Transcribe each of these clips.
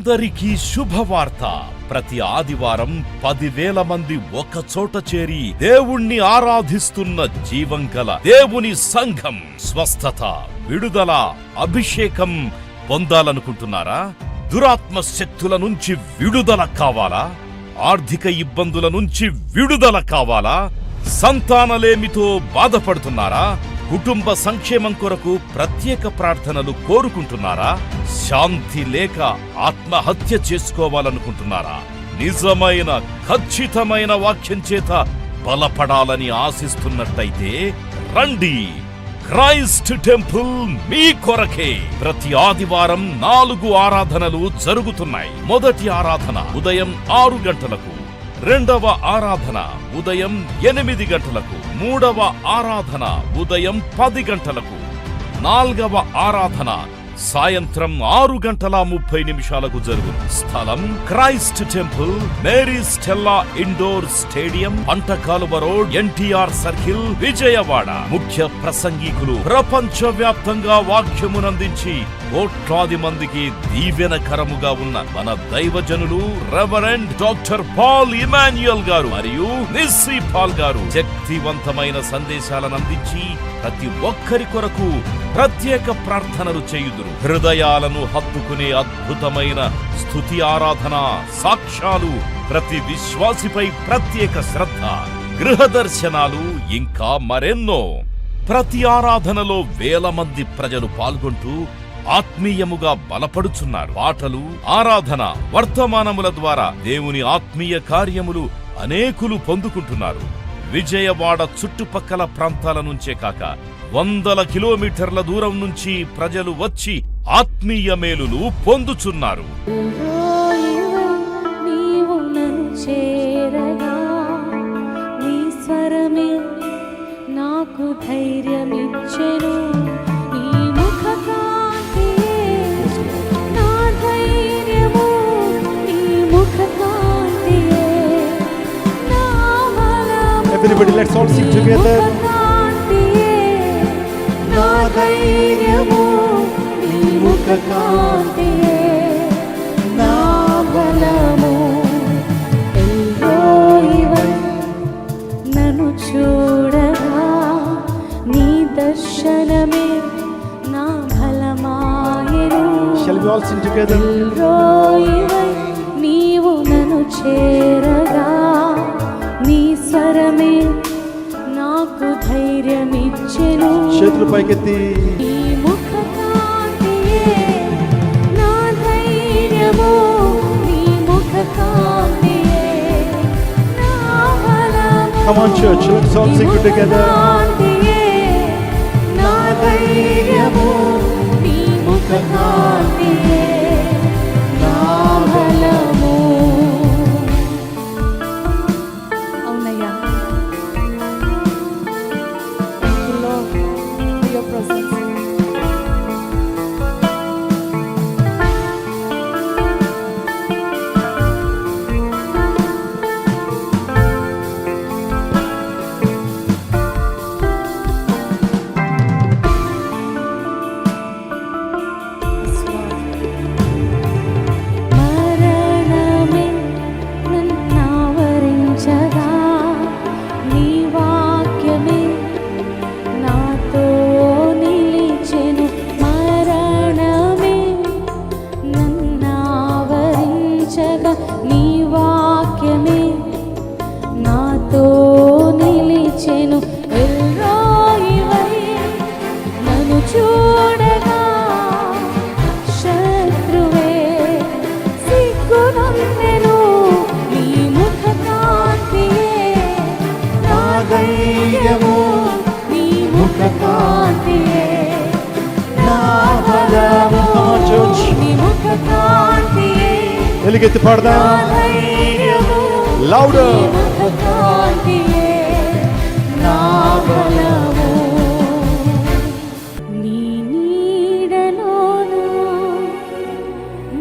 అందరికీ శుభవార్త. ప్రతి ఆదివారం 10,000 మంది ఒక చోట చేరి దేవుణ్ణి ఆరాధిస్తున్న జీవం గల దేవుని సంఘం. స్వస్థత, విడుదల, అభిషేకం పొందాలనుకుంటున్నారా? దురాత్మ శక్తుల నుంచి విడుదల కావాలా? ఆర్థిక ఇబ్బందుల నుంచి విడుదల కావాలా? సంతానలేమితో బాధపడుతున్నారా? కుటుంబ సంక్షేమం కొరకు ప్రత్యేక ప్రార్థనలు కోరుకుంటున్నారా? శాంతి లేక ఆత్మహత్య చేసుకోవాలనుకుంటున్నారా? నిజమైన ఖచ్చితమైన వాక్యం చేత బలపడాలని ఆశిస్తున్నట్టయితే రండి. క్రైస్ట్ టెంపుల్ మీ కొరకే. ప్రతి ఆదివారం 4 ఆరాధనలు జరుగుతున్నాయి. మొదటి ఆరాధన ఉదయం 6 గంటలకు, రెండవ ఆరాధన ఉదయం 8 గంటలకు, మూడవ ఆరాధన ఉదయం 10 గంటలకు, నాల్గవ ఆరాధన సాయంత్రం 6:30 జరుగును. స్థలం Christ temple, Mary Stella indoor stadium, పంటకాలువ road, NTR circle, Vijayawada. ముఖ్య ప్రసంగికులు ప్రపంచ వ్యాప్తంగా వాక్యమునందించి కోట్లాది మందికి దీవెనకరముగా ఉన్న మన దైవజనులు రెవరెండ్ డాక్టర్ పాల్ ఇమాన్యుయల్ గారు మరియు నిస్సీ పాల్ గారు శక్తివంతమైన సందేశాలను అందించి ప్రతి ఒక్కరి కొరకు ప్రత్యేక ప్రార్థనలు చేయుదురు. హృదయాలను హత్తుకునే అద్భుతమైన స్తుతి ఆరాధన సాక్ష్యాలు, ప్రతి విశ్వాసిపై ప్రత్యేక శ్రద్ధ, గృహ దర్శనాలు, ఇంకా మరెన్నో. ప్రతి ఆరాధనలో 1000 మంది ప్రజలు పాల్గొంటూ ఆత్మీయముగా బలపడుచున్నారు. పాటలు, ఆరాధన, వర్తమానముల ద్వారా దేవుని ఆత్మీయ కార్యములు అనేకులు పొందుకుంటున్నారు. విజయవాడ చుట్టుపక్కల ప్రాంతాల నుంచే కాక 100 కిలోమీటర్ల దూరం నుంచి ప్రజలు వచ్చి ఆత్మీయ మేలులు పొందుచున్నారు. నాకు ధైర్యమిచ్చెను. Everybody, let's all sing together. నన్ను చూడగా నీ దర్శనమే నా బలమాయెను. Shall we all sing together? నీవు నన్ను చేరగా నీ స్వరమే నాకు ధైర్యమిచ్చెను. చేతులు పైకెత్తి. నీ ముఖ కాంతియే నా ధైర్యము, నీ ముఖ కాంతియే నా బలము. Come on church, let's all sing it together. నా ధైర్యము, నీ ముఖ కాంతియే నా బలము. అవునయ్యా, thank you Lord for your presence. మరణమే నన్నావరించగా నీ వాక్యమే నాతో నిలిచెను. మరణమే నన్నావరించగా నీ వాక్యమే నాతో నిలిచెను. ఎల్రోయివై నన్ను చూడగా శత్రువే సిగ్గునొందెను. నీ ముఖ కాంతియే నా ధైర్యము, నీ ముఖ కాంతియే నా బలము. నీ ముఖ కాంతియే ఎలుగెత్తి నా పాడదాం. ధైర్యము, Louder. నీ ముఖ కాంతియే నా బలము. నీ నీడలోన,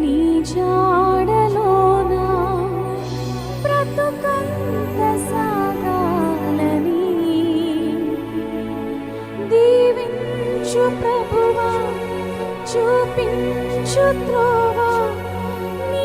నీ జాడలోన బ్రతుకంత సాగాలని దీవించు ప్రభువా, చూపించు త్రోవ నీ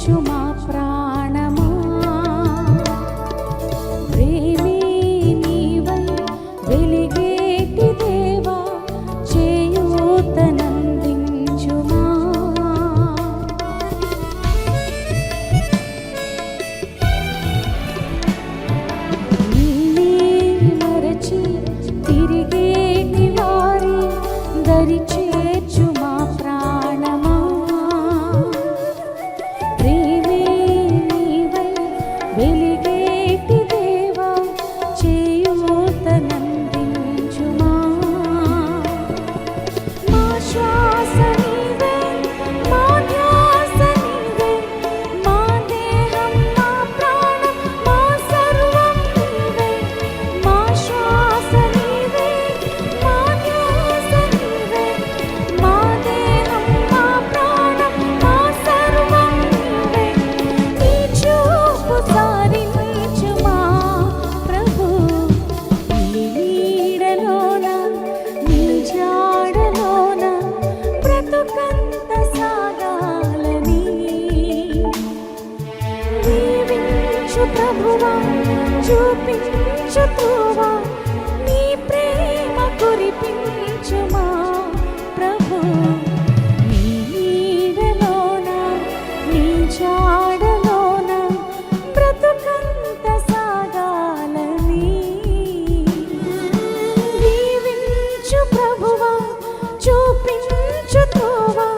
చేర్చు మా ప్రాణమా ప్రేమే నీవై వెలిగేటి దేవా చేయూతనందించుమా నిన్నే మరచి తిరిగేటి వారి దరి చేర్చు మా ప్రాణమా ప్రేమే నీవై వెలిగేటి దేవా చేయూతనందించుమా మా శ్వాస నీవే మా ధ్యాస నీవే మా దేహం మా ప్రాణం మా సర్వం నీవే మా శ్వాస నీవే మా ధ్యాస నీవే మా దేహం మా ప్రాణం మా సర్వం నీవే నీ చూపు సారించుమా ప్రభు నీ నీడలోన నీ జాడలోన బ్రతుకంత సాగాలని దీవించు ప్రభువా చూపించు త్రోవా నీ ప్రేమ కురిపించుమా ప్రభు నీ నీడలోన నీ జాడలోన బ్రతుకంత సాగాలని దీవించు ప్రభువా చూపించు త్రోవా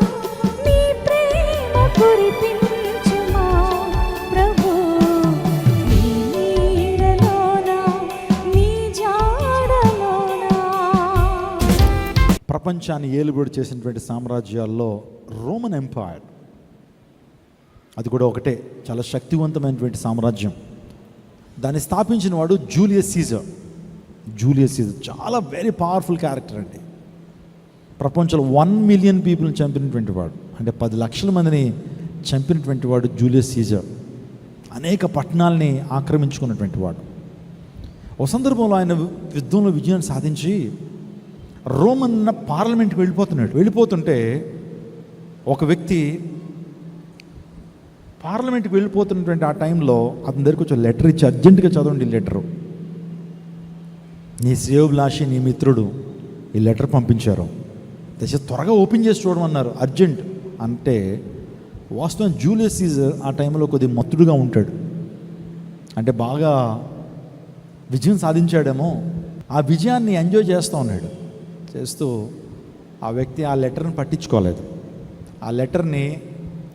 నీ ప్రేమ కురిపించుమా ప్రభు నీ నీడలోన నీ జాడలోన. ప్రపంచాన్ని ఏలుబడి చేసినటువంటి సామ్రాజ్యాల్లో రోమన్ ఎంపైర్, అది కూడా ఒకటే, చాలా శక్తివంతమైనటువంటి సామ్రాజ్యం. దాన్ని స్థాపించిన వాడు జూలియస్ సీజర్. జూలియస్ సీజర్ చాలా వెరీ పవర్ఫుల్ క్యారెక్టర్ అండి. ప్రపంచంలో 1 మిలియన్ పీపుల్ని చంపినటువంటి వాడు, అంటే 10 లక్షల మందిని చంపినటువంటి వాడు జూలియస్ సీజర్. అనేక పట్టణాలని ఆక్రమించుకున్నటువంటి వాడు. ఒక సందర్భంలో ఆయన యుద్ధంలో విజయాన్ని సాధించి రోమన్ పార్లమెంట్కి వెళ్ళిపోతుంటే ఒక వ్యక్తి పార్లమెంట్కి వెళ్ళిపోతున్నటువంటి ఆ టైంలో అతని దగ్గరికి వచ్చి లెటర్ ఇచ్చి, అర్జెంటుగా చదవండి ఈ లెటరు, నీ శ్రేయోభిలాషి నీ మిత్రుడు ఈ లెటర్ పంపించారు, దయచేసి త్వరగా ఓపెన్ చేసి చూడమన్నారు, అర్జెంట్ అంటే. వాస్తవం జూలియస్ సీజర్ ఆ టైంలో కొద్దిగా మత్తుడుగా ఉంటాడు. అంటే బాగా విజయం సాధించాడేమో, ఆ విజయాన్ని ఎంజాయ్ చేస్తూ ఉన్నాడు. చేస్తూ ఆ వ్యక్తి ఆ లెటర్ని పట్టించుకోలేదు. ఆ లెటర్ని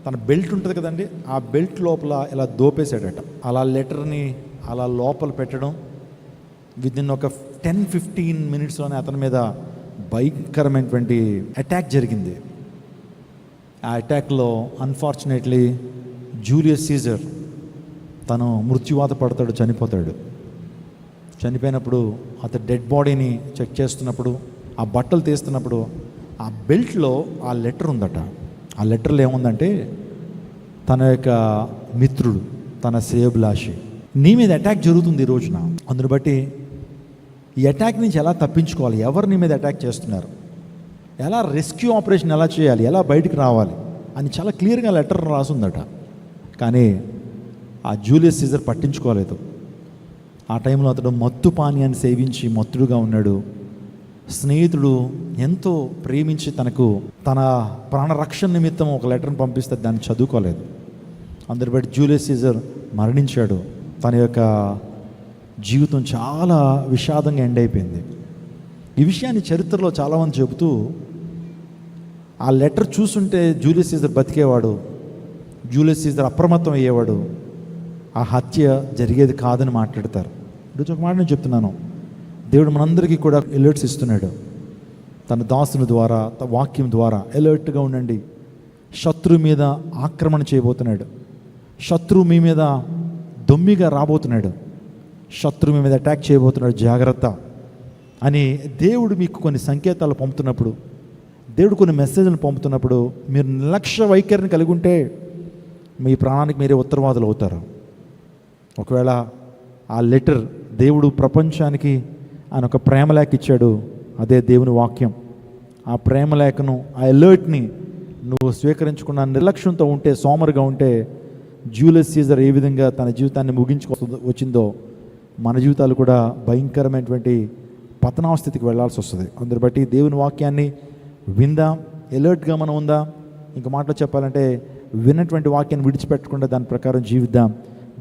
తన బెల్ట్ ఉంటుంది కదండి, ఆ బెల్ట్ లోపల ఇలా దోపేశాడట. అలా లెటర్ని అలా లోపల పెట్టడం, విదిన్ ఒక 10-15 మినిట్స్లోనే అతని మీద భయంకరమైనటువంటి అటాక్ జరిగింది. ఆ అటాక్లో అన్ఫార్చునేట్లీ జూలియస్ సీజర్ తను మృత్యువాత పడతాడు, చనిపోతాడు. చనిపోయినప్పుడు అతని డెడ్ బాడీని చెక్ చేస్తున్నప్పుడు, ఆ బట్టలు తీస్తున్నప్పుడు ఆ బెల్ట్లో ఆ లెటర్ ఉందట. ఆ లెటర్లో ఏముందంటే, తన యొక్క మిత్రుడు, తన శ్రేయోభిలాషి, నీ మీద అటాక్ జరుగుతుంది ఈ రోజున, అందుని బట్టి ఈ అటాక్ నుంచి ఎలా తప్పించుకోవాలి, ఎవరు నీ మీద అటాక్ చేస్తున్నారు, ఎలా రెస్క్యూ ఆపరేషన్ ఎలా చేయాలి, ఎలా బయటికి రావాలి అని చాలా క్లియర్గా లెటర్ రాసుందట. కానీ ఆ జూలియస్ సీజర్ పట్టించుకోలేదు. ఆ టైంలో అతడు మత్తు పానీయాన్ని సేవించి మత్తుడుగా ఉన్నాడు. స్నేహితుడు ఎంతో ప్రేమించి తనకు తన ప్రాణరక్షణ నిమిత్తం ఒక లెటర్ని పంపిస్తే దాన్ని చదువుకోలేదు. అందరి బట్టి జూలియస్ సీజర్ మరణించాడు. తన యొక్క జీవితం చాలా విషాదంగా ఎండ్ అయిపోయింది. ఈ విషయాన్ని చరిత్రలో చాలామంది చెబుతూ, ఆ లెటర్ చూస్తుంటే జూలియస్ సీజర్ బతికేవాడు, జూలియస్ సీజర్ అప్రమత్తం అయ్యేవాడు, ఆ హత్య జరిగేది కాదని మాట్లాడతారు. ఈరోజు ఒక మాట నేను చెప్తున్నాను, దేవుడు మనందరికీ కూడా అలర్ట్స్ ఇస్తున్నాడు. తన దాసుని ద్వారా, తన వాక్యం ద్వారా అలర్ట్గా ఉండండి. శత్రువు మీద ఆక్రమణ చేయబోతున్నాడు, శత్రువు మీ మీద దొమ్మిగా రాబోతున్నాడు, శత్రువు మీ మీద అటాక్ చేయబోతున్నాడు, జాగ్రత్త అని దేవుడు మీకు కొన్ని సంకేతాలు పంపుతున్నప్పుడు, దేవుడు కొన్ని మెసేజ్లు పంపుతున్నప్పుడు మీరు నిర్లక్ష్య వైఖరిని కలిగి ఉంటే మీ ప్రాణానికి మీరే ఉత్తరవాదులు అవుతారు. ఒకవేళ ఆ లెటర్ దేవుడు ప్రపంచానికి ఆయన ఒక ప్రేమలేఖ ఇచ్చాడు, అదే దేవుని వాక్యం. ఆ ప్రేమలేఖను, ఆ అలర్ట్ని నువ్వు స్వీకరించకుండా నిర్లక్ష్యంతో ఉంటే, సోమరుగా ఉంటే జూలియస్ సీజర్ ఏ విధంగా తన జీవితాన్ని వచ్చిందో మన జీవితాలు కూడా భయంకరమైనటువంటి పతనావస్థితికి వెళ్లాల్సి వస్తుంది. అందుని బట్టి దేవుని వాక్యాన్ని విందాం, ఎలర్ట్గా మనం ఉందాం. ఇంక మాటలో చెప్పాలంటే విన్నటువంటి వాక్యాన్ని విడిచిపెట్టకుండా దాని ప్రకారం జీవిద్దాం,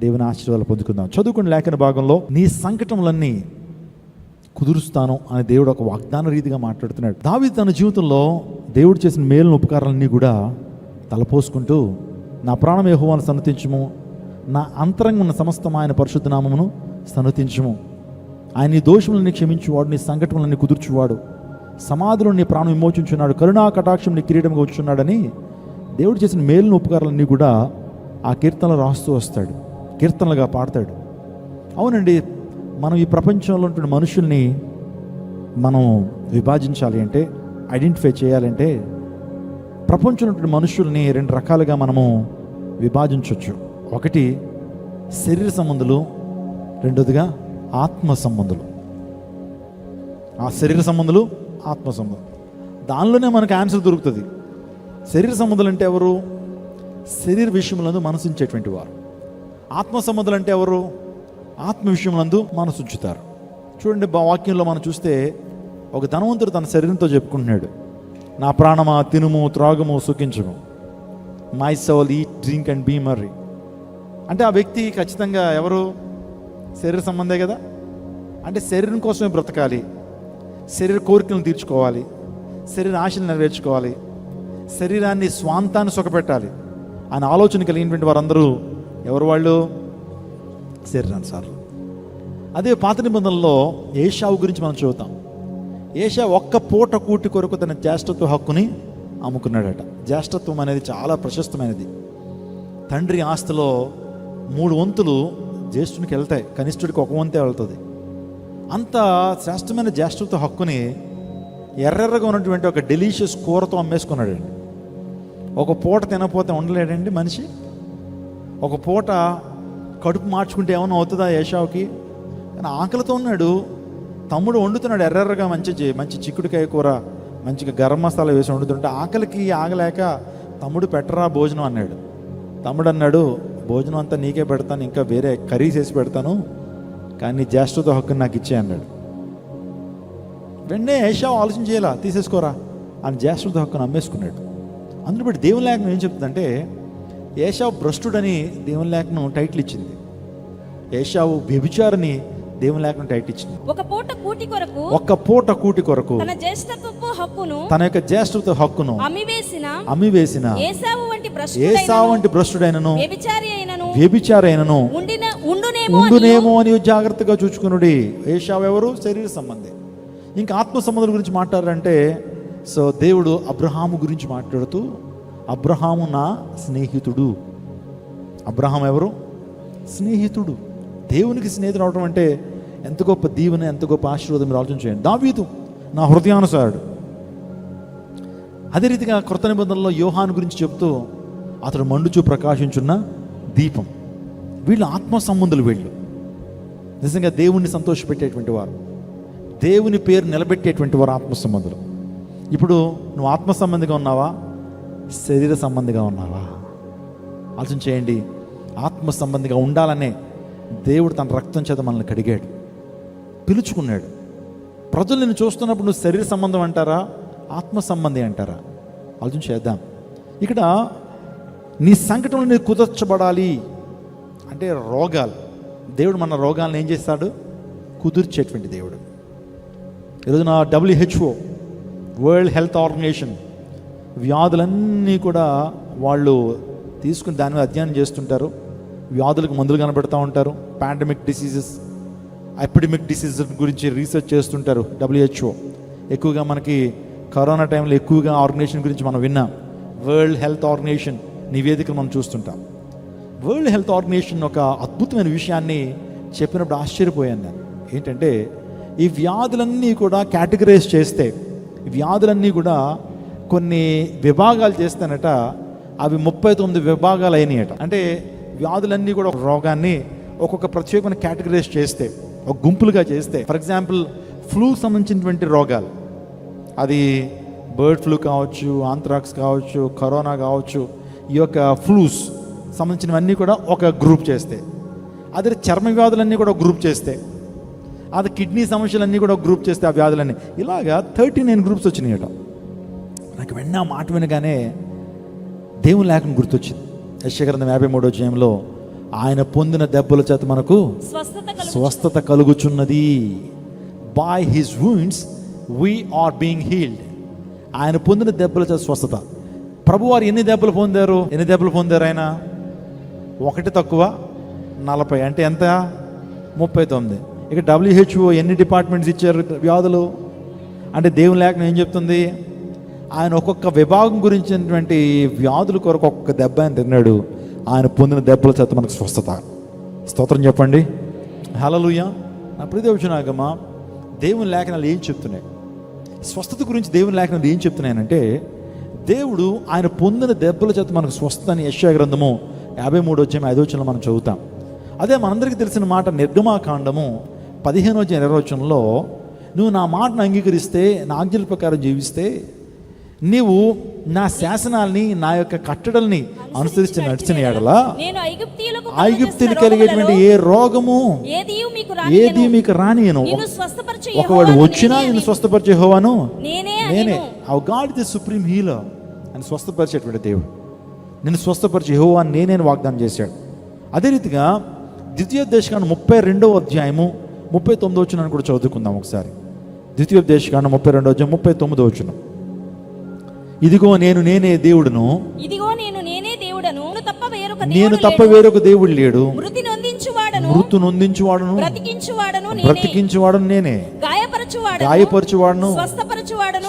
దేవుని ఆశీర్వాదాలు పొందుకుందాం. చదువుకున్న లేఖన భాగంలో నీ సంకటములన్నీ కుదురుస్తాను అని దేవుడు ఒక వాగ్దాన రీతిగా మాట్లాడుతున్నాడు. దావీదు తన జీవితంలో దేవుడు చేసిన మేలును ఉపకారాలన్నీ కూడా తలపోసుకుంటూ, నా ప్రాణం యెహోవాను సన్నతించుము, నా అంతరంగం ఉన్న సమస్తం ఆయన పరిశుద్ధ నామమును సన్నతించుము. ఆయన నీ దోషములని క్షమించువాడు, నీ సంకటములని కుదుర్చువాడు, సమాధిలో నీ ప్రాణం విమోచించున్నాడు, కరుణా కటాక్షం నీ కిరీటంగా ఉంచున్నాడని దేవుడు చేసిన మేలును ఉపకారాలన్నీ కూడా ఆ కీర్తనలు రాస్తూ వస్తాడు, కీర్తనలుగా పాడతాడు. అవునండి, మనం ఈ ప్రపంచంలో ఉంటున్న మనుషుల్ని మనం విభజించాలి అంటే, ఐడెంటిఫై చేయాలంటే, ప్రపంచంలో ఉంటున్న మనుషుల్ని రెండు రకాలుగా మనము విభజించవచ్చు. ఒకటి శరీర సంబంధులు, రెండోదిగా ఆత్మ సంబంధులు. ఆ శరీర సంబంధులు, ఆత్మ సంబంధం, దానిలోనే మనకు ఆన్సర్ దొరుకుతుంది. శరీర సంబంధులు అంటే ఎవరు? శరీర విషయములందు మనసుంచేటువంటి వారు. ఆత్మ సంబంధులు అంటే ఎవరు? ఆత్మ విషయములందు మనసు ఉంచుతారు. చూడండి, వాక్యంలో మనం చూస్తే ఒక ధనవంతుడు తన శరీరంతో చెప్పుకుంటున్నాడు, నా ప్రాణమా తినుము త్రాగము సుఖించము, my soul eat drink and be merry. అంటే ఆ వ్యక్తి ఖచ్చితంగా ఎవరు? శరీర సంబంధే కదా. అంటే శరీరం కోసమే బ్రతకాలి, శరీర కోరికలను తీర్చుకోవాలి, శరీర ఆశలు నెరవేర్చుకోవాలి, శరీరాన్ని స్వాంతాన్ని సుఖపెట్టాలి అని ఆలోచన కలిగినటువంటి వారందరూ ఎవరు? వాళ్ళు శరీరానుసారులు. అదే పాత నిబంధనలో ఏషావు గురించి మనం చూద్దాం. ఏషావు ఒక్క పూట కూటి కొరకు తన జ్యేష్ఠత్వ హక్కుని అమ్ముకున్నాడట. జ్యేష్ఠత్వం అనేది చాలా ప్రశస్తమైనది. తండ్రి ఆస్తిలో 3 వంతులు జ్యేష్ఠునికి వెళ్తాయి, కనిష్ఠుడికి 1 వంతే వెళ్తుంది. అంత శ్రేష్టమైన జ్యేష్ఠత్వ హక్కుని ఎర్రెర్రగా ఉన్నటువంటి ఒక డెలీషియస్ కూరతో అమ్మేసుకున్నాడండి. ఒక పూట తినకపోతే ఉండలేడండి మనిషి. ఒక పూట కడుపు మార్చుకుంటే ఏమైనా అవుతుందా ఏషావుకి? కానీ ఆకలితో ఉన్నాడు. తమ్ముడు వండుతున్నాడు ఎర్రెర్రగా మంచి చిక్కుడుకాయ కూర, మంచిగా గరం మసాలా వేసి వండుతుంటే ఆకలికి ఆగలేక తమ్ముడు పెట్టరా భోజనం అన్నాడు. తమ్ముడు అన్నాడు, భోజనం అంతా నీకే పెడతాను, ఇంకా వేరే కర్రీస్ వేసి పెడతాను, కానీ జ్యేష్ఠత్వ హక్కుని నాకు ఇచ్చే అన్నాడు. వెంటనే ఏషావు ఆలోచన చేయాలా, తీసేసుకోరా అని జ్యేష్ఠత్వ హక్కును అమ్మేసుకున్నాడు. అందులో బట్టి దేవుని లేఖనం ఏం చెప్తుందంటే, ఏషావు భ్రష్టుడని దేవుని లేఖనం టైటిల్ ఇచ్చింది, ఏషావు వ్యభిచారిని దేవుని లేఖనం టైటిల్ ఇచ్చింది. ఒక పూట కూటి కొరకు తన యొక్క జ్యేష్ఠత్వ హక్కును అమ్మివేసిన ఏసావు వంటి భ్రష్టుడైనను వ్యభిచారి అయినను ఉండునేమో అని జాగ్రత్తగా చూచుకునుడి. ఏషావు ఎవరు? శరీర సంబంధి. ఇంకా ఆత్మ సంబంధం గురించి మాట్లాడారంటే, సో దేవుడు అబ్రహాము గురించి మాట్లాడుతూ, అబ్రహాము నా స్నేహితుడు. అబ్రహాం ఎవరు? స్నేహితుడు. దేవునికి స్నేహితుడు అవడం అంటే ఎంత గొప్ప దీవెన, ఎంత గొప్ప ఆశీర్వాదం మీరు ఆలోచన చేయండి. దావీదు నా హృదయానుసారుడు. అదే రీతిగా కృత నిబంధనలో యోహాను గురించి చెప్తూ, అతడు మండుచూ ప్రకాశించున్న దీపం. వీళ్ళు ఆత్మ సంబంధులు. వీళ్ళు నిజంగా దేవుణ్ణి సంతోషపెట్టేటువంటి వారు, దేవుని పేరు నిలబెట్టేటువంటి వారు ఆత్మ సంబంధులు. ఇప్పుడు నువ్వు ఆత్మ సంబంధిగా ఉన్నావా, శరీర సంబంధిగా ఉన్నావా? ఆలోచన చేయండి. ఆత్మ సంబంధిగా ఉండాలనే దేవుడు తన రక్తం చేత మనల్ని కడిగాడు, పిలుచుకున్నాడు. ప్రజలు నిన్ను చూస్తున్నప్పుడు నువ్వు శరీర సంబంధం అంటారా, ఆత్మ సంబంధి అంటారా? ఆలోచన చేద్దాం. ఇక్కడ నీ సంకటంలో నీకు కుదర్చబడాలి అంటే రోగాలు, దేవుడు మన రోగాలను ఏం చేస్తాడు? కుదుర్చేటువంటి దేవుడు. ఈరోజున WHO, వరల్డ్ హెల్త్ ఆర్గనైజేషన్, వ్యాధులన్నీ కూడా వాళ్ళు తీసుకుని దాని మీద అధ్యయనం చేస్తుంటారు. వ్యాధులకు మందులు కనబెడతా ఉంటారు. పాండమిక్ డిసీజెస్, ఎపిడమిక్ డిసీజెస్ గురించి రీసెర్చ్ చేస్తుంటారు WHO. ఎక్కువగా మనకి కరోనా టైంలో ఎక్కువగా ఆర్గనైజేషన్ గురించి మనం విన్నాం. వరల్డ్ హెల్త్ ఆర్గనైజేషన్ నివేదికలు మనం చూస్తుంటాం. వరల్డ్ హెల్త్ ఆర్గనైజేషన్ ఒక అద్భుతమైన విషయాన్ని చెప్పినప్పుడు ఆశ్చర్యపోయాను నేను. ఏంటంటే, ఈ వ్యాధులన్నీ కూడా కేటగరైజ్ చేస్తే, వ్యాధులన్నీ కూడా కొన్ని విభాగాలు చేస్తేనట అవి 39 విభాగాలు అయినాయట. అంటే వ్యాధులన్నీ కూడా ఒక రోగాన్ని ఒక్కొక్క ప్రత్యేకమైన కేటగరైజ్ చేస్తే, ఒక గుంపులుగా చేస్తే, ఫర్ ఎగ్జాంపుల్ ఫ్లూకి సంబంధించినటువంటి రోగాలు, అది బర్డ్ ఫ్లూ కావచ్చు, ఆంథ్రాక్స్ కావచ్చు, కరోనా కావచ్చు, ఈ యొక్క ఫ్లూస్ సంబంధించినవన్నీ కూడా ఒక గ్రూప్ చేస్తే, అదే చర్మ వ్యాధులన్నీ కూడా ఒక గ్రూప్ చేస్తే, అది కిడ్నీ సమస్యలన్నీ కూడా ఒక గ్రూప్ చేస్తే, ఆ వ్యాధులన్నీ ఇలాగా 39 గ్రూప్స్ వచ్చినాయట. నాకు వెన్న మాట వినగానే దేవుని లేఖనం గుర్తొచ్చింది. యెషయా గ్రంథం 53వ అధ్యాయంలో ఆయన పొందిన దెబ్బల చేత మనకు స్వస్థత కలుగుచున్నది. By his wounds we are being healed. ఆయన పొందిన దెబ్బల చేత స్వస్థత. ప్రభువారు ఎన్ని దెబ్బలు పొందారు ఆయన? 1 తక్కువ 40, అంటే ఎంత? 39. ఇక WHO ఎన్ని డిపార్ట్మెంట్స్ ఇచ్చారు వ్యాధులు అంటే? దేవుని లేఖనం ఏం చెప్తుంది? ఆయన ఒక్కొక్క విభాగం గురించినటువంటి వ్యాధుల కొరకు ఒక్కొక్క దెబ్బ ఆయన తిన్నాడు. ఆయన పొందిన దెబ్బల చేత మనకు స్వస్థత. స్తోత్రం చెప్పండి, హల్లెలూయా. నా ప్రియదేవుచునాగమా, దేవుని లేఖనాలు ఏం చెప్తున్నాయి? స్వస్థత గురించి దేవుని లేఖనాలు ఏం చెప్తున్నాయనంటే, దేవుడు ఆయన పొందిన దెబ్బల చేత మనకు స్వస్థత అని యెషయా గ్రంథము 53వ అధ్యాయం 5వ వచనంలో మనం చదువుతాం. అదే మనందరికీ తెలిసిన మాట నిర్గమాకాండము 15వ అధ్యాయం 20వ వచనంలో, నువ్వు నా మాటను అంగీకరిస్తే, నా ఆజ్ఞల ప్రకారం జీవిస్తే, నీవు నా శాసనాల్ని, నా యొక్క కట్టడల్ని అనుసరించి నడిచిన ఎడలా ఐగుప్తీయులకు కలిగేటువంటి ఏ రోగము ఏది మీకు రానియను. ఒకవాడు వచ్చినా నేను స్వస్థపరిచే యెహోవాను నేనే. Hour God is the supreme healer అని స్వస్థపరిచేటువంటి దేవుడు. నేను స్వస్థపరిచే యెహోవా నేనే వాగ్దానం చేశాడు. అదే రీతిగా ద్వితీయోపదేశకాండం 32వ అధ్యాయము 39వ వచనాన్ని కూడా చదువుకుందాం ఒకసారి. ద్వితీయోపదేశకాండం 32వ అధ్యాయం 39వ వచనం. ఇదిగో నేనే దేవుడును, నేను తప్ప వేరొక దేవుడు లేడు. మృతి నొందించువాడును బ్రతికించువాడును నేనే. గాయపరచువాడును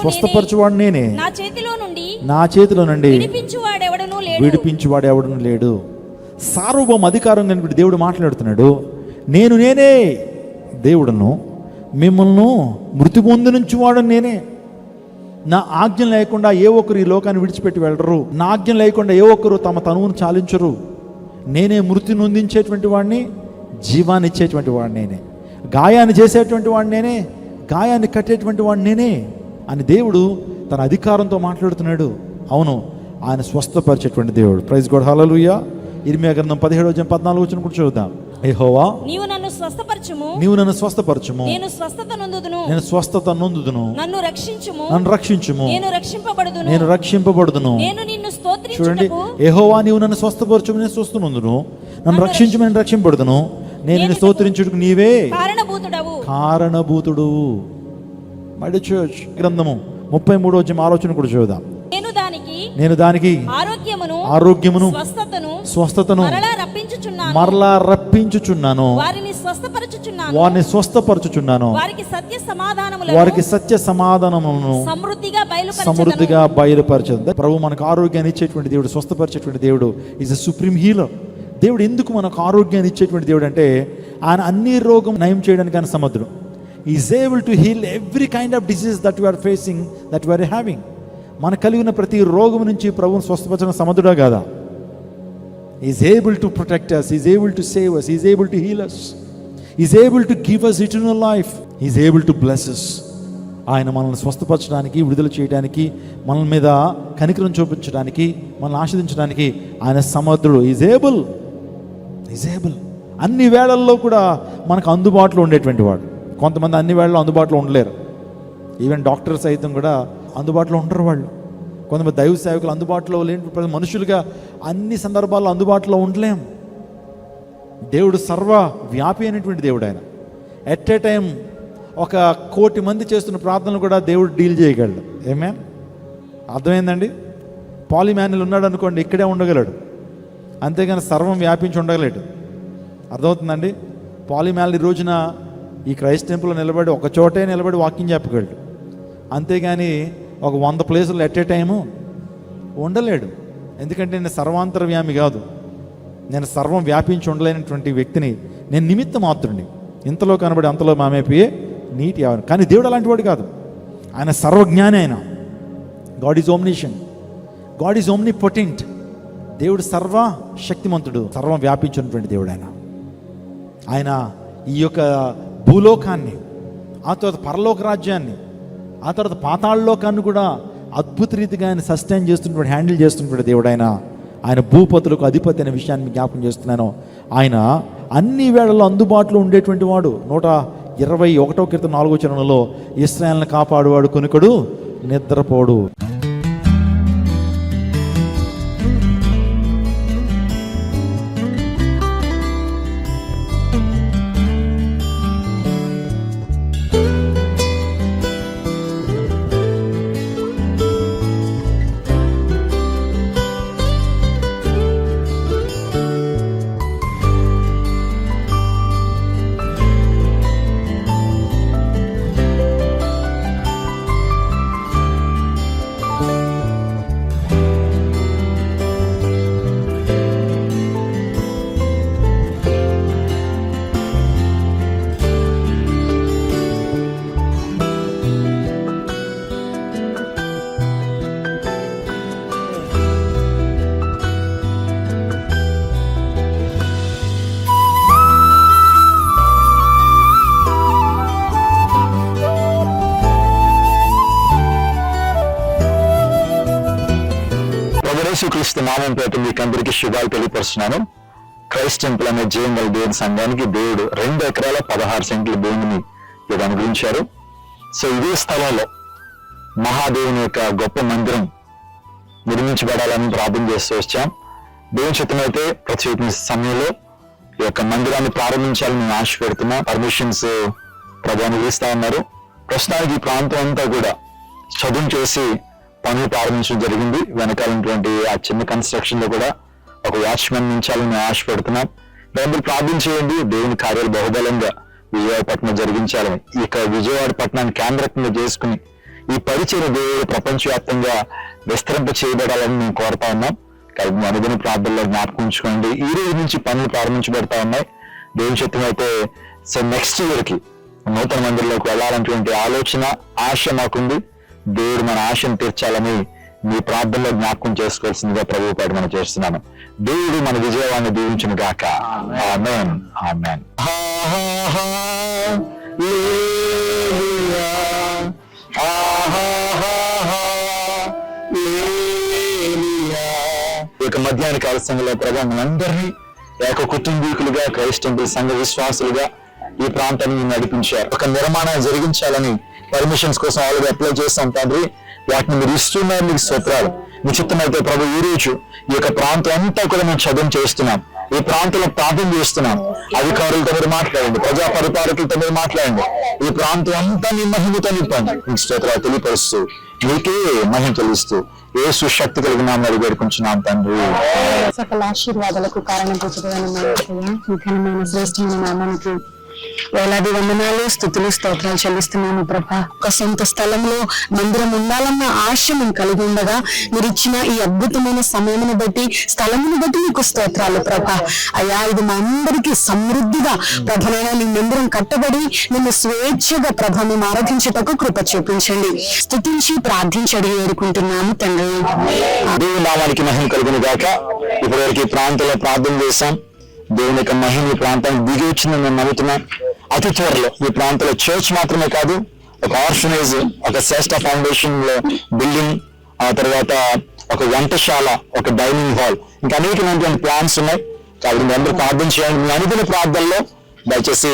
స్వస్థపరచువాడు నేనే. నా చేతిలో నుండి విడిపించువాడు ఎవడును లేడు. సార్వభౌమ అధికారం కనుక దేవుడు మాట్లాడుతున్నాడు. నేనే దేవుడును, మిమ్మల్ని మృతి పొందినుంచువాడు నేనే. నా ఆజ్ఞ లేకుండా ఏ ఒక్కరు ఈ లోకాన్ని విడిచిపెట్టి వెళ్ళరు. నా ఆజ్ఞ లేకుండా ఏ ఒక్కరు తమ తనువును చాలించరు. నేనే మృతి నొందించేటువంటి వాడిని, జీవాన్ని ఇచ్చేటువంటి వాడిని నేనే. గాయాన్ని చేసేటువంటి వాడిని నేనే, గాయాన్ని కట్టేటువంటి వాడిని నేనే అని దేవుడు తన అధికారంతో మాట్లాడుతున్నాడు. అవును, ఆయన స్వస్థపరిచేటువంటి దేవుడు. ప్రైజ్ గాడ్, హల్లెలూయా. ఇర్మియా గ్రంథం 17వ అధ్యాయం 14వ వచనం కూడా చూద్దాం. యెహోవా, నీవు నన్ను స్వస్థపరచుము, నేను స్వస్థత నొందుదును. నన్ను రక్షించుము, నేను రక్షింపబడుదును. చూడండి, యెహోవా నీవు నన్ను స్వస్థపరచుము, నేను స్వస్థ నొందును. నన్ను రక్షించుము, నేను రక్షింపబడుదును. నేను నిన్ను స్తోత్రించుటకు నీవే కారణభూతుడు. మై చర్చ్ గ్రంథము 33వ అధ్యాయం ఆలోచన కూడా చూద్దాం. నేను దానికి ఆరోగ్యమును స్వస్థతను మరలా రప్పించుచున్నాను. వారిని స్వస్థపరచుచున్నాను. వారికి సత్య సమాధానములను సమృద్ధిగా బయలుపరచదు. ప్రభు మనకు ఆరోగ్యాన్ని ఇచ్చేటువంటి దేవుడు, స్వస్థపరిచేటువంటి దేవుడు, ఈజ్ ఎ సుప్రీం హీలర్. దేవుడు ఎందుకు మనకు ఆరోగ్యాన్ని ఇచ్చేటువంటి దేవుడు అంటే, ఆయన అన్ని రోగం నయం చేయడానికి ఆయన సమర్థుడు. Is able to heal every kind of disease that you are facing, that you are having. మనకు కలిగిన ప్రతి రోగం నుంచి ప్రభువును స్వస్థపరచడం సమర్థుడా కాదా? Is able to protect us, is able to save us, is able to heal us, is able to give us eternal life, is able to bless us. ఆయన మనల్ని స్వస్థపరచడానికి, విడుదల చేయడానికి, మన మీద కనికరం చూపించడానికి, మనల్ని ఆశీర్వదించడానికి ఆయన సమర్థుడు. Is able. అన్ని వేళల్లో కూడా మనకు అందుబాటులో ఉండేటువంటి వాడు. కొంతమంది అన్ని వేళల్లో అందుబాటులో ఉండలేరు. ఈవెన్ డాక్టర్స్ సైతం కూడా అందుబాటులో ఉండరు వాళ్ళు. కొంతమంది దైవ సేవకులు అందుబాటులో లేని మనుషులుగా అన్ని సందర్భాల్లో అందుబాటులో ఉండలేం. దేవుడు సర్వ వ్యాపి అయినటువంటి దేవుడు. ఆయన ఎట్ ఏ టైం 1,000,000 మంది చేస్తున్న ప్రార్థనలు కూడా దేవుడు డీల్ చేయగలడు. ఏమే అర్థమైందండి? పాలిమాన్యుల్ ఉన్నాడు అనుకోండి, ఇక్కడే ఉండగలడు, అంతేగాని సర్వం వ్యాపించి ఉండగలేడు. అర్థమవుతుందండి? పాలిమాన్యుల్ ఈ రోజున ఈ క్రైస్ట్ టెంపుల్లో నిలబడి ఒక చోటే నిలబడి వాక్యం చెప్పగలడు, అంతేగాని 100 ప్లేసులు ఎట్ ఏ టైము ఉండలేడు. ఎందుకంటే నేను సర్వాంతరవ్యామి కాదు, నేను సర్వం వ్యాపించి ఉండలేనటువంటి వ్యక్తిని. నేను నిమిత్త మాత్రుడిని, ఇంతలో కనబడి అంతలో మామైపోయే నీటి ఆవరణ. కానీ దేవుడు అలాంటి వాడు కాదు. ఆయన సర్వజ్ఞాని. ఆయన God is ఓమ్నిషియెంట్, God is omnipotent. దేవుడు సర్వ శక్తిమంతుడు, సర్వం వ్యాపించినటువంటి దేవుడు. ఆయన ఈ యొక్క భూలోకాన్ని, ఆ తర్వాత పరలోక రాజ్యాన్ని, ఆ తర్వాత పాతాళలోకాన్ని కూడా అద్భుత రీతిగా ఆయన సస్టైన్ చేస్తున్నటువంటి, హ్యాండిల్ చేస్తున్నటువంటి దేవుడు. ఆయన ఆయన భూపతులకు అధిపతి అనే విషయాన్ని జ్ఞాపకం చేస్తున్నాను. ఆయన అన్ని వేళల్లో అందుబాటులో ఉండేటువంటి వాడు. 121వ కీర్తన 4వ వచనంలో ఇశ్రాయేలును కాపాడువాడు కొనుకడు నిద్రపోడు. యేసుక్రీస్తు నామం పేట మీకు అందరికీ శుభాలు తెలియపరుస్తున్నాను. క్రైస్ట్ టెంపుల్ అనే జీవంగల దేవుని సంఘానికి దేవుడు 2 ఎకరాల 16 సెంట్ల భూమిని ఇది అనుగ్రహించారు. సో ఇదే స్థలంలో మహాదేవుని యొక్క గొప్ప మందిరం నిర్మించబడాలని ప్రార్థన చేస్తూ వచ్చాం. దేవుని చిత్తమైతే ప్రత్యేక సమయంలో ఈ యొక్క మందిరాన్ని ప్రారంభించాలని మేము ఆశ పెడుతున్నాం. పర్మిషన్స్ ప్రభు అనుగ్రహిస్తా ఉన్నారు. ప్రస్తుతానికి ఈ ప్రాంతం అంతా కూడా చదువు చేసి పనులు ప్రారంభించడం జరిగింది. వెనకాలటువంటి ఆ చిన్న కన్స్ట్రక్షన్ లో కూడా ఒక వాచ్మెన్ ఉంచాలని మేము ఆశ పెడుతున్నాం. దాన్ని ప్రార్థన చేయండి. దేవుని కార్యాలు బహుబలంగా విజయవాడపట్నం జరిగించాలని, ఇక విజయవాడ పట్టణాన్ని కేంద్రంగా చేసుకుని ఈ పరిచయ దేవుడు ప్రపంచవ్యాప్తంగా విస్తరింప చేయబడాలని మేము కోరుతా ఉన్నాం. కాబట్టి అనుదిన ప్రార్థనలో జ్ఞాపకం ఉంచుకోండి. ఈ రోజు నుంచి పనులు ప్రారంభించబడతా ఉన్నాయి. దేవుని చిత్తం అయితే సో నెక్స్ట్ ఇయర్ కి నూతన మందిరంలోకి వెళ్ళాలన్నటువంటి ఆలోచన, ఆశ మాకుంది. దేవుడు మన ఆశను తీర్చాలని మీ ప్రార్థనలో జ్ఞాపకం చేసుకోవాల్సిందిగా ప్రభు పేట మనం చేస్తున్నాను. దేవుడు మన విజయవాడిని దీవించును గాక. ఆమేన్, ఆమేన్. ఇక మధ్యాహ్న కాల సంఘంలో ప్రభు మనందరినీ ఏక కుటుంబీకులుగా క్రైస్ట్ టెంపుల్ సంఘ విశ్వాసులుగా ఈ ప్రాంతాన్ని నడిపించారు. ఒక నిర్మాణం జరిగించాలని పర్మిషన్స్ కోసం ఆల్రెడీ అప్లై చేస్తాం తండ్రి. వాటిని మీరు ఇస్తున్నారు, మీకు స్తోత్రాలు. మీ చిత్తమైతే ప్రభు ఈ రోజు ఈ యొక్క ప్రాంతం అంతా కూడా మేము చదువు చేస్తున్నాం. ఈ ప్రాంతంలో ప్రార్థన చేస్తున్నాం. అధికారులతో మీరు మాట్లాడండి, ప్రజా పరిపాలకులతో మీరు మాట్లాడండి. ఈ ప్రాంతం అంతా మీ మహిమతో నింపండి. మీకు స్తోత్రాలు తెలియపరుస్తూ మీకే మహిమ తెలుస్తూ యేసు శక్తి కలిగిన నామములో వేడుకుంటున్నాం తండ్రి. సకల ఆశీర్వాదాలకు కారణమైన శ్రేష్టమైన నామానికి వేలాది వందనాలు, స్తుతులు, స్తోత్రాలు చెల్లిస్తున్నాము ప్రభా. ఒక సొంత స్థలంలో మందిరం ఉండాలన్న ఆశ మేము కలిగి ఉండగా మీరు ఇచ్చిన ఈ అద్భుతమైన సమయమును బట్టి, స్థలమును బట్టి మీకు స్తోత్రాలు ప్రభా. అయ్యా, ఇది మా అందరికీ సమృద్ధిగా ప్రభనైనా నీ మందిరం కట్టబడి నిన్ను స్వేచ్ఛగా ప్రభ మేము ఆరాధించేటకు కృప చూపించండి. స్తుతించి ప్రార్థించడి వేడుకుంటున్నాము తండ్రి. దేవుని నామానికి మహిమ కలుగును గాక. ఇప్పటివరకు ఈ ప్రాంతంలో ప్రార్థన చేశాం. దేవుని యొక్క మహిమ ఈ ప్రాంతానికి దిగి వచ్చిందని నేను నమ్ముతున్నాను. అతి త్వరలో ఈ ప్రాంతంలో చర్చ్ మాత్రమే కాదు, ఒక ఆర్ఫనేజ్, ఒక శ్రేష్ఠ ఫౌండేషన్ లో బిల్డింగ్, ఆ తర్వాత ఒక వంటశాల, ఒక డైనింగ్ హాల్, ఇంకా అనేకమైనటువంటి ప్లాన్స్ ఉన్నాయి. కాబట్టి మీ అందరూ ప్రార్థన చేయండి. మీ అనుదిన ప్రార్థనలో దయచేసి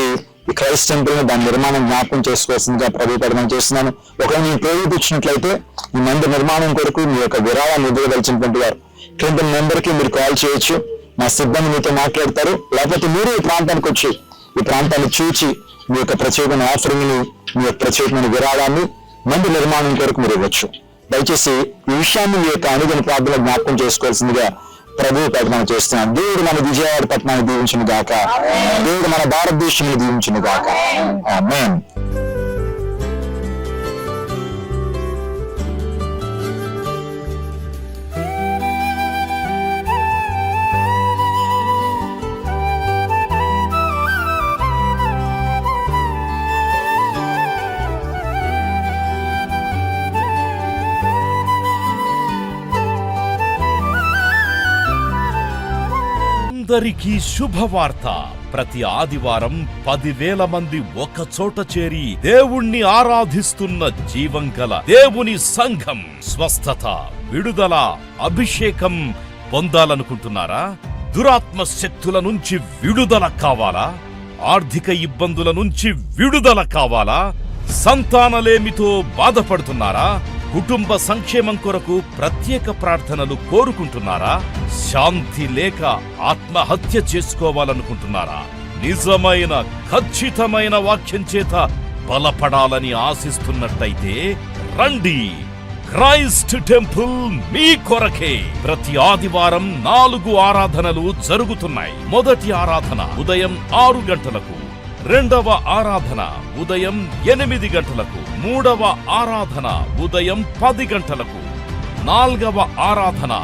ఈ క్రైస్ట్ టెంపుల్ దాని నిర్మాణం జ్ఞాపకం చేసుకోవాల్సిందిగా ప్రభుత్వం చేస్తున్నాను. ఒకవేళ మీరు ప్రేరేపించినట్లయితే ఈ మందిర నిర్మాణం కొరకు మీ యొక్క విరాళాన్ని ఇవ్వదలిచినటువంటి వారు కింద నెంబర్కి మీరు కాల్ చేయొచ్చు. మా సిబ్బంది మీతో మాట్లాడతారు. లేకపోతే మీరు ఈ ప్రాంతానికి వచ్చి ఈ ప్రాంతాన్ని చూచి మీ యొక్క ప్రత్యేకమైన ఆఫరింగ్ ని, మీ యొక్క ప్రత్యేకమైన విరాళాన్ని మందిర నిర్మాణం కొరకు మీరు ఇవ్వచ్చు. దయచేసి ఈ విషయాన్ని మీ యొక్క అనుదిన ప్రార్థనలో జ్ఞాపకం చేసుకోవాల్సిందిగా ప్రభువు ప్రకటన చేస్తున్నాను. దేవుడు మన విజయవాడ పట్టణాన్ని దీవించును గాక. దేవుడు మన భారతదేశాన్ని దీవించును గాక. ఆమేన్. అందరికీ శుభవార్త. ప్రతి ఆదివారం 10,000 మంది ఒక చోట చేరి దేవుణ్ణి ఆరాధిస్తున్న జీవం గల దేవుని సంఘం. స్వస్థత, విడుదల, అభిషేకం, పొందాలనుకుంటున్నారా? దురాత్మ శక్తుల నుంచి విడుదల కావాలా? ఆర్థిక ఇబ్బందుల నుంచి విడుదల కావాలా? సంతానలేమితో బాధపడుతున్నారా? కుటుంబ సంక్షేమం కొరకు ప్రత్యేక ప్రార్థనలు కోరుకుంటున్నారా? శాంతి లేక ఆత్మహత్య చేసుకోవాలనుకుంటున్నారా? నిజమైన ఖచ్చితమైన వాక్యం చేత బలపడాలని ఆశిస్తున్నట్టయితే రండి. క్రైస్ట్ టెంపుల్ మీ కొరకే. ప్రతి ఆదివారం 4 ఆరాధనలు జరుగుతున్నాయి. మొదటి ఆరాధన ఉదయం 6 గంటలకు, రెండవ ఆరాధన ఉదయం 8 గంటలకు, మూడవ ఆరాధన ఉదయం 10 గంటలకు, 4వ ఆరాధన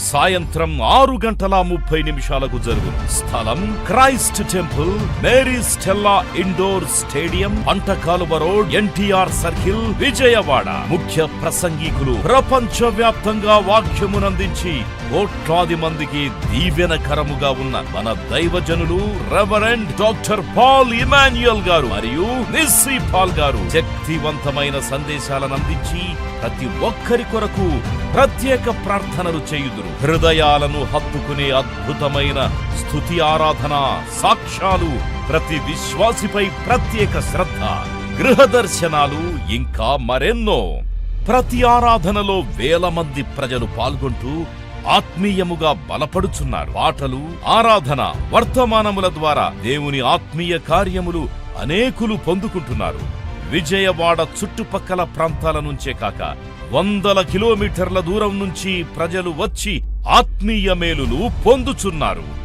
సాయంత్రం 6:30 జరుగును. స్థలం Christ temple, Mary Stella indoor stadium, పంటకాలువ road, NTR circle, Vijayawada. ముఖ్య ప్రసంగికులు ప్రపంచవ్యాప్తంగా వాక్యమునందించి కోట్లాది మందికి దీవెనకరముగా ఉన్న మన దైవజనులు రెవరెండ్ డాక్టర్ పాల్ ఇమాన్యుయల్ గారు మరియు నిస్సీ పాల్ గారు శక్తివంతమైన సందేశాలను అందించి ప్రతి ఒక్కరి కొరకు ప్రత్యేక ప్రార్థనలు చేయుదురు. హృదయాలను హత్తుకునే అద్భుతమైన స్తుతి ఆరాధన సాక్ష్యాలు, ప్రతి విశ్వాసిపై ప్రత్యేక శ్రద్ధ, గృహ దర్శనాలు, ఇంకా మరెన్నో. ప్రతి ఆరాధనలో వేల మంది ప్రజలు పాల్గొంటూ ఆత్మీయముగా బలపడుచున్నారు. పాటలు, ఆరాధన, వర్తమానముల ద్వారా దేవుని ఆత్మీయ కార్యములు అనేకులు పొందుకుంటున్నారు. విజయవాడ చుట్టుపక్కల ప్రాంతాల నుంచే కాక 100 కిలోమీటర్ల దూరం నుంచి ప్రజలు వచ్చి ఆత్మీయ మేలులు పొందుచున్నారు.